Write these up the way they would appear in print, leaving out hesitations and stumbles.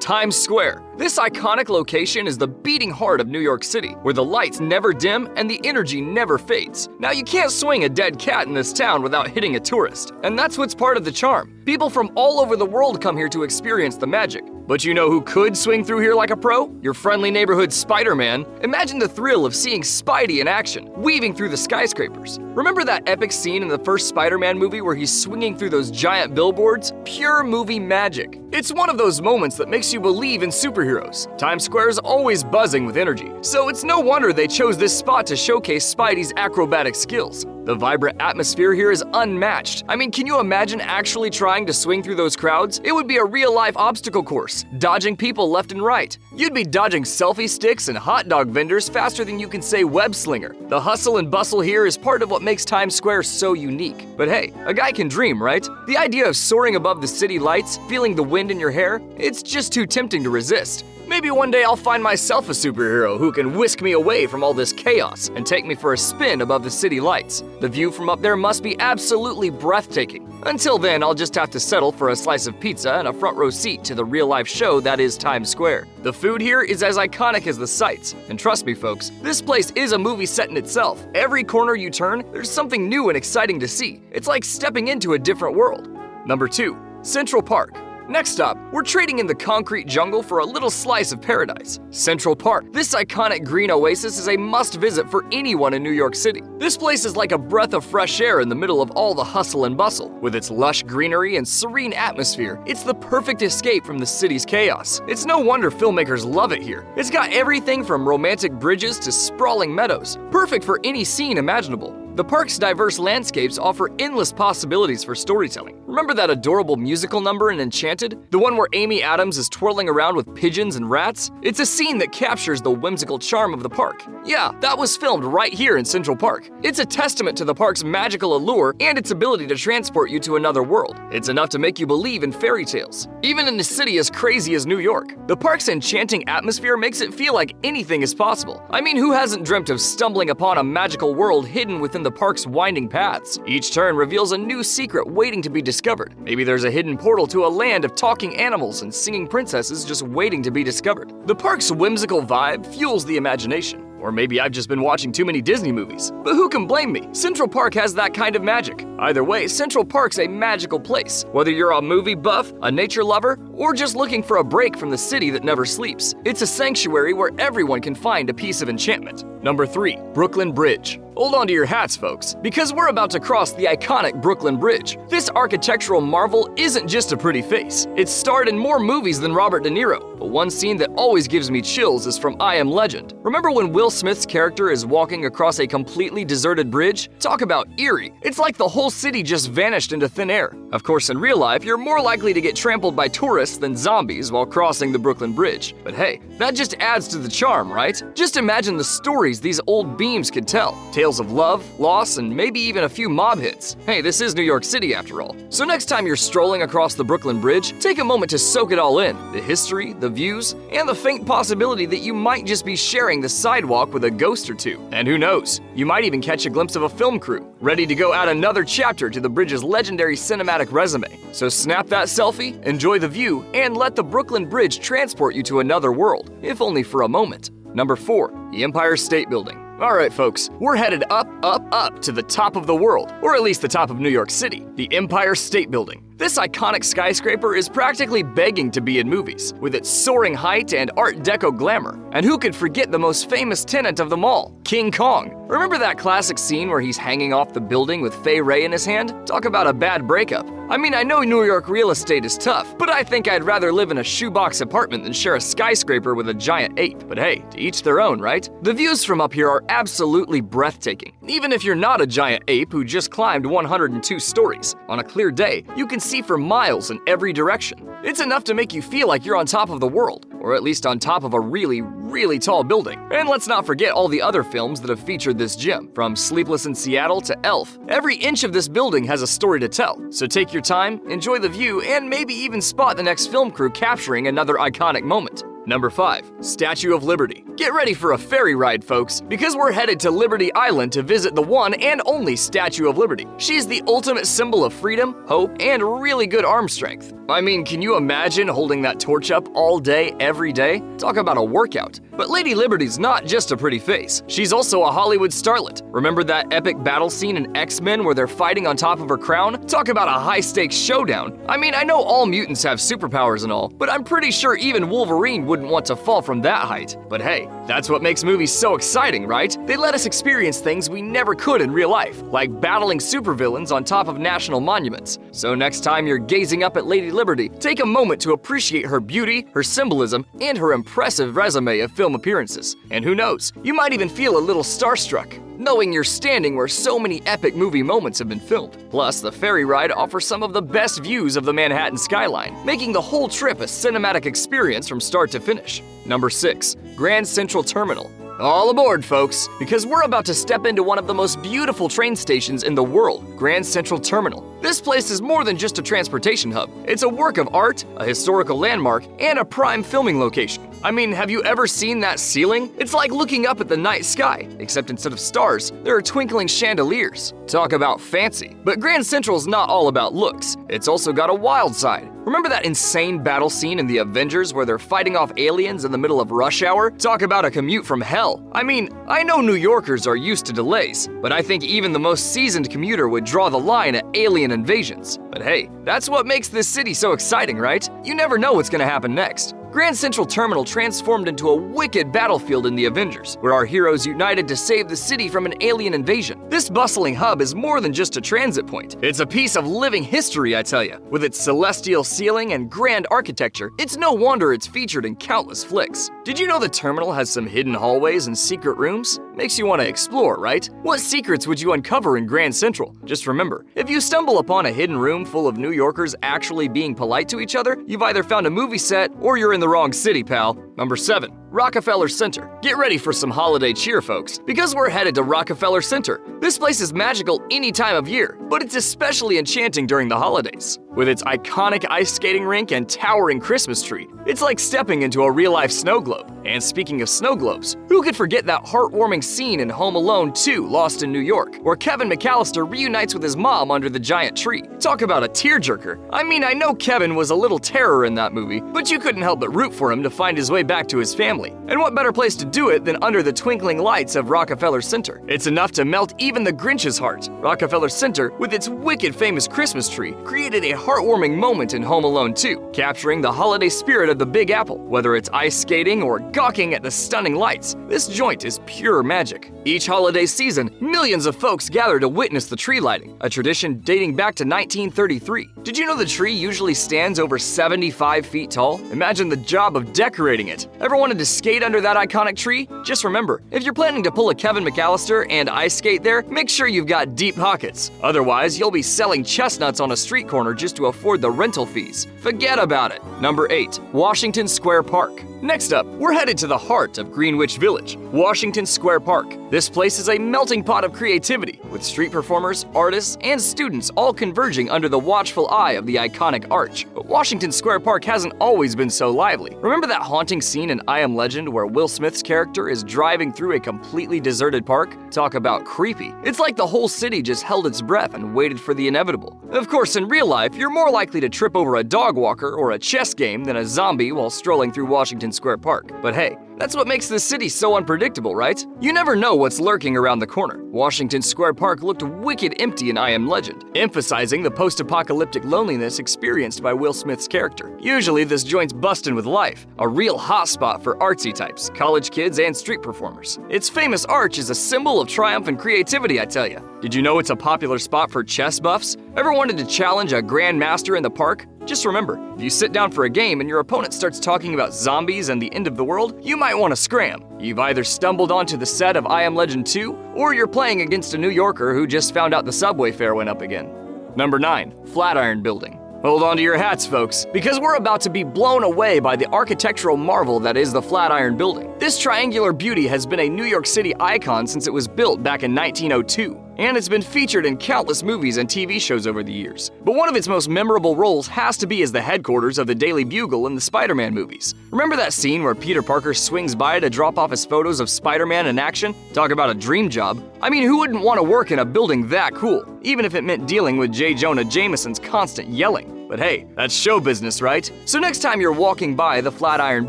Times Square. This iconic location is the beating heart of New York City, where the lights never dim and the energy never fades. Now, you can't swing a dead cat in this town without hitting a tourist, and that's what's part of the charm. People from all over the world come here to experience the magic. But you know who could swing through here like a pro? Your friendly neighborhood Spider-Man. Imagine the thrill of seeing Spidey in action, weaving through the skyscrapers. Remember that epic scene in the first Spider-Man movie where he's swinging through those giant billboards? Pure movie magic. It's one of those moments that makes you believe in superheroes. Times Square is always buzzing with energy, so it's no wonder they chose this spot to showcase Spidey's acrobatic skills. The vibrant atmosphere here is unmatched. I mean, can you imagine actually trying to swing through those crowds? It would be a real-life obstacle course, dodging people left and right. You'd be dodging selfie sticks and hot dog vendors faster than you can say web slinger. The hustle and bustle here is part of what makes Times Square so unique. But hey, a guy can dream, right? The idea of soaring above the city lights, feeling the wind in your hair, it's just too tempting to resist. Maybe one day I'll find myself a superhero who can whisk me away from all this chaos and take me for a spin above the city lights. The view from up there must be absolutely breathtaking. Until then, I'll just have to settle for a slice of pizza and a front row seat to the real-life show that is Times Square. The food here is as iconic as the sights. And trust me, folks, this place is a movie set in itself. Every corner you turn, there's something new and exciting to see. It's like stepping into a different world. Number 2. Central Park. Next up, we're trading in the concrete jungle for a little slice of paradise. Central Park. This iconic green oasis is a must-visit for anyone in New York City. This place is like a breath of fresh air in the middle of all the hustle and bustle. With its lush greenery and serene atmosphere, it's the perfect escape from the city's chaos. It's no wonder filmmakers love it here. It's got everything from romantic bridges to sprawling meadows, perfect for any scene imaginable. The park's diverse landscapes offer endless possibilities for storytelling. Remember that adorable musical number in Enchanted? The one where Amy Adams is twirling around with pigeons and rats? It's a scene that captures the whimsical charm of the park. Yeah, that was filmed right here in Central Park. It's a testament to the park's magical allure and its ability to transport you to another world. It's enough to make you believe in fairy tales. Even in a city as crazy as New York, the park's enchanting atmosphere makes it feel like anything is possible. I mean, who hasn't dreamt of stumbling upon a magical world hidden within the park's winding paths? Each turn reveals a new secret waiting to be discovered. Maybe there's a hidden portal to a land of talking animals and singing princesses just waiting to be discovered. The park's whimsical vibe fuels the imagination. Or maybe I've just been watching too many Disney movies. But who can blame me? Central Park has that kind of magic. Either way, Central Park's a magical place. Whether you're a movie buff, a nature lover, or just looking for a break from the city that never sleeps, it's a sanctuary where everyone can find a piece of enchantment. Number 3. Brooklyn Bridge. Hold on to your hats, folks, because we're about to cross the iconic Brooklyn Bridge. This architectural marvel isn't just a pretty face. It's starred in more movies than Robert De Niro, but one scene that always gives me chills is from I Am Legend. Remember when Will Smith's character is walking across a completely deserted bridge? Talk about eerie. It's like the whole city just vanished into thin air. Of course, in real life, you're more likely to get trampled by tourists than zombies while crossing the Brooklyn Bridge. But hey, that just adds to the charm, right? Just imagine the stories these old beams could tell. Tales of love, loss, and maybe even a few mob hits. Hey, this is New York City after all. So next time you're strolling across the Brooklyn Bridge, take a moment to soak it all in. The history, the views, and the faint possibility that you might just be sharing the sidewalk with a ghost or two. And who knows, you might even catch a glimpse of a film crew, ready to go add another chapter to the bridge's legendary cinematic resume. So snap that selfie, enjoy the view, and let the Brooklyn Bridge transport you to another world, if only for a moment. Number 4. The Empire State Building. Alright folks, we're headed up, up, up to the top of the world, or at least the top of New York City, the Empire State Building. This iconic skyscraper is practically begging to be in movies, with its soaring height and Art Deco glamour. And who could forget the most famous tenant of them all, King Kong? Remember that classic scene where he's hanging off the building with Fay Wray in his hand? Talk about a bad breakup. I mean, I know New York real estate is tough, but I think I'd rather live in a shoebox apartment than share a skyscraper with a giant ape. But hey, to each their own, right? The views from up here are absolutely breathtaking. Even if you're not a giant ape who just climbed 102 stories, on a clear day, you can see for miles in every direction. It's enough to make you feel like you're on top of the world, or at least on top of a really, really tall building. And let's not forget all the other films that have featured this gym, from Sleepless in Seattle to Elf. Every inch of this building has a story to tell, so take your time, enjoy the view, and maybe even spot the next film crew capturing another iconic moment. Number 5. Statue of Liberty. Get ready for a ferry ride, folks, because we're headed to Liberty Island to visit the one and only Statue of Liberty. She's the ultimate symbol of freedom, hope, and really good arm strength. I mean, can you imagine holding that torch up all day, every day? Talk about a workout. But Lady Liberty's not just a pretty face. She's also a Hollywood starlet. Remember that epic battle scene in X-Men where they're fighting on top of her crown? Talk about a high-stakes showdown. I mean, I know all mutants have superpowers and all, but I'm pretty sure even Wolverine wouldn't want to fall from that height. But hey, that's what makes movies so exciting, right? They let us experience things we never could in real life, like battling supervillains on top of national monuments. So next time you're gazing up at Lady Liberty, take a moment to appreciate her beauty, her symbolism, and her impressive resume of film appearances. And who knows, you might even feel a little starstruck, knowing you're standing where so many epic movie moments have been filmed. Plus, the ferry ride offers some of the best views of the Manhattan skyline, making the whole trip a cinematic experience from start to finish. Number 6. Grand Central Terminal. All aboard, folks, because we're about to step into one of the most beautiful train stations in the world, Grand Central Terminal. This place is more than just a transportation hub. It's a work of art, a historical landmark, and a prime filming location. I mean, have you ever seen that ceiling? It's like looking up at the night sky, except instead of stars, there are twinkling chandeliers. Talk about fancy. But Grand Central's not all about looks. It's also got a wild side. Remember that insane battle scene in the Avengers where they're fighting off aliens in the middle of rush hour? Talk about a commute from hell. I mean, I know New Yorkers are used to delays, but I think even the most seasoned commuter would draw the line at alien invasions. But hey, that's what makes this city so exciting, right? You never know what's gonna happen next. Grand Central Terminal transformed into a wicked battlefield in the Avengers, where our heroes united to save the city from an alien invasion. This bustling hub is more than just a transit point. It's a piece of living history, I tell you. With its celestial ceiling and grand architecture, it's no wonder it's featured in countless flicks. Did you know the terminal has some hidden hallways and secret rooms? Makes you want to explore, right? What secrets would you uncover in Grand Central? Just remember, if you stumble upon a hidden room full of New Yorkers actually being polite to each other, you've either found a movie set or you're in the wrong city, pal. Number 7. Rockefeller Center. Get ready for some holiday cheer, folks, because we're headed to Rockefeller Center. This place is magical any time of year, but it's especially enchanting during the holidays. With its iconic ice skating rink and towering Christmas tree, it's like stepping into a real-life snow globe. And speaking of snow globes, who could forget that heartwarming scene in Home Alone 2: Lost in New York, where Kevin McAllister reunites with his mom under the giant tree? Talk about a tearjerker. I mean, I know Kevin was a little terror in that movie, but you couldn't help but root for him to find his way back to his family. And what better place to do it than under the twinkling lights of Rockefeller Center? It's enough to melt even the Grinch's heart. Rockefeller Center, with its wicked famous Christmas tree, created a heartwarming moment in Home Alone 2, capturing the holiday spirit of the Big Apple. Whether it's ice skating or gawking at the stunning lights, this joint is pure magic. Each holiday season, millions of folks gather to witness the tree lighting, a tradition dating back to 1933. Did you know the tree usually stands over 75 feet tall? Imagine the job of decorating it. Ever wanted to skate under that iconic tree? Just remember, if you're planning to pull a Kevin McAllister and ice skate there, make sure you've got deep pockets. Otherwise, you'll be selling chestnuts on a street corner just to afford the rental fees. Forget about it. Number 8. Washington Square Park. Next up, we're headed to the heart of Greenwich Village, Washington Square Park. This place is a melting pot of creativity, with street performers, artists, and students all converging under the watchful eye of the iconic arch. But Washington Square Park hasn't always been so lively. Remember that haunting scene in I Am Legend where Will Smith's character is driving through a completely deserted park? Talk about creepy. It's like the whole city just held its breath and waited for the inevitable. Of course, in real life, you're more likely to trip over a dog walker or a chess game than a zombie while strolling through Washington Square Park. But hey, that's what makes this city so unpredictable, right? You never know what's lurking around the corner. Washington Square Park looked wicked empty in I Am Legend, emphasizing the post-apocalyptic loneliness experienced by Will Smith's character. Usually this joint's bustin' with life, a real hotspot for artsy types, college kids, and street performers. Its famous arch is a symbol of triumph and creativity, I tell ya. Did you know it's a popular spot for chess buffs? Ever wanted to challenge a grandmaster in the park? Just remember, if you sit down for a game and your opponent starts talking about zombies and the end of the world, you might want to scram. You've either stumbled onto the set of I Am Legend 2, or you're playing against a New Yorker who just found out the subway fare went up again. Number 9. Flatiron Building. Hold on to your hats, folks, because we're about to be blown away by the architectural marvel that is the Flatiron Building. This triangular beauty has been a New York City icon since it was built back in 1902. and it's been featured in countless movies and TV shows over the years. But one of its most memorable roles has to be as the headquarters of the Daily Bugle in the Spider-Man movies. Remember that scene where Peter Parker swings by to drop off his photos of Spider-Man in action? Talk about a dream job. I mean, who wouldn't want to work in a building that cool, even if it meant dealing with J. Jonah Jameson's constant yelling? But hey, that's show business, right? So next time you're walking by the Flatiron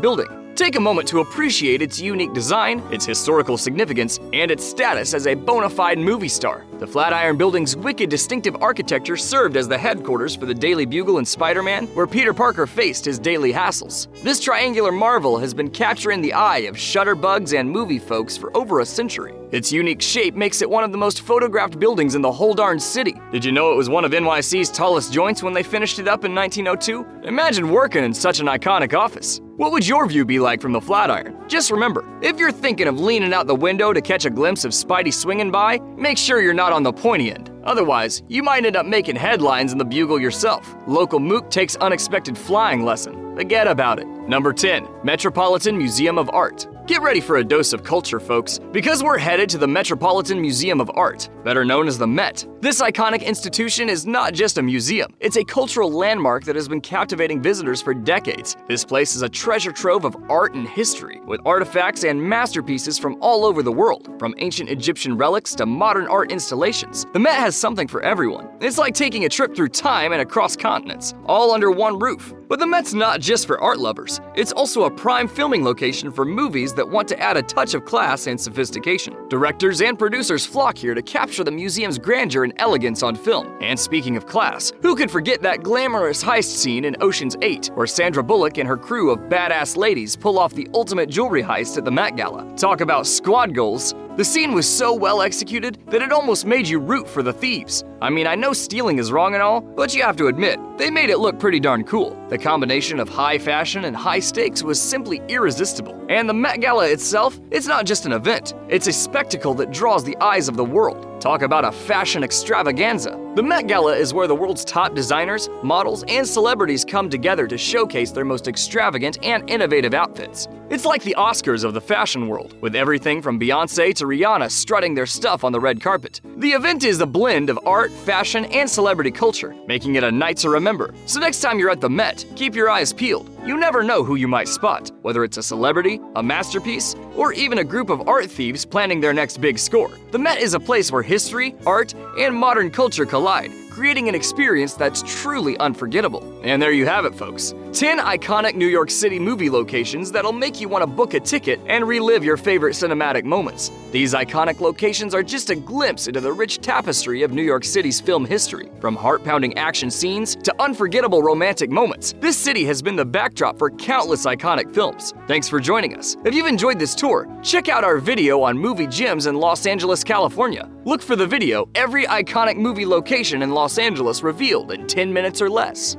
building, take a moment to appreciate its unique design, its historical significance, and its status as a bona fide movie star. The Flatiron Building's wicked distinctive architecture served as the headquarters for the Daily Bugle and Spider-Man, where Peter Parker faced his daily hassles. This triangular marvel has been capturing the eye of shutterbugs and movie folks for over a century. Its unique shape makes it one of the most photographed buildings in the whole darn city. Did you know it was one of NYC's tallest joints when they finished it up in 1902? Imagine working in such an iconic office. What would your view be like from the Flatiron? Just remember, if you're thinking of leaning out the window to catch a glimpse of Spidey swinging by, make sure you're not on the pointy end. Otherwise, you might end up making headlines in the Bugle yourself. Local mook takes unexpected flying lesson. Forget about it. Number 10. Metropolitan Museum of Art. Get ready for a dose of culture, folks, because we're headed to the Metropolitan Museum of Art, better known as the Met. This iconic institution is not just a museum, it's a cultural landmark that has been captivating visitors for decades. This place is a treasure trove of art and history, with artifacts and masterpieces from all over the world, from ancient Egyptian relics to modern art installations. The Met has something for everyone. It's like taking a trip through time and across continents, all under one roof. But the Met's not just for art lovers. It's also a prime filming location for movies that want to add a touch of class and sophistication. Directors and producers flock here to capture the museum's grandeur and elegance on film. And speaking of class, who could forget that glamorous heist scene in Ocean's 8, where Sandra Bullock and her crew of badass ladies pull off the ultimate jewelry heist at the Met Gala? Talk about squad goals. The scene was so well executed that it almost made you root for the thieves. I mean, I know stealing is wrong and all, but you have to admit, they made it look pretty darn cool. The combination of high fashion and high stakes was simply irresistible. And the Met Gala itself, it's not just an event, it's a spectacle that draws the eyes of the world. Talk about a fashion extravaganza. The Met Gala is where the world's top designers, models, and celebrities come together to showcase their most extravagant and innovative outfits. It's like the Oscars of the fashion world, with everything from Beyoncé to Rihanna strutting their stuff on the red carpet. The event is a blend of art, fashion, and celebrity culture, making it a night to remember. So next time you're at the Met, keep your eyes peeled. You never know who you might spot, whether it's a celebrity, a masterpiece, or even a group of art thieves planning their next big score. The Met is a place where history, art, and modern culture collide, creating an experience that's truly unforgettable. And there you have it, folks. 10 iconic New York City movie locations that'll make you want to book a ticket and relive your favorite cinematic moments. These iconic locations are just a glimpse into the rich tapestry of New York City's film history. From heart-pounding action scenes to unforgettable romantic moments, this city has been the backdrop for countless iconic films. Thanks for joining us. If you've enjoyed this tour, check out our video on movie gems in Los Angeles, California. Look for the video, Every Iconic Movie Location in Los Angeles Revealed in 10 minutes or less.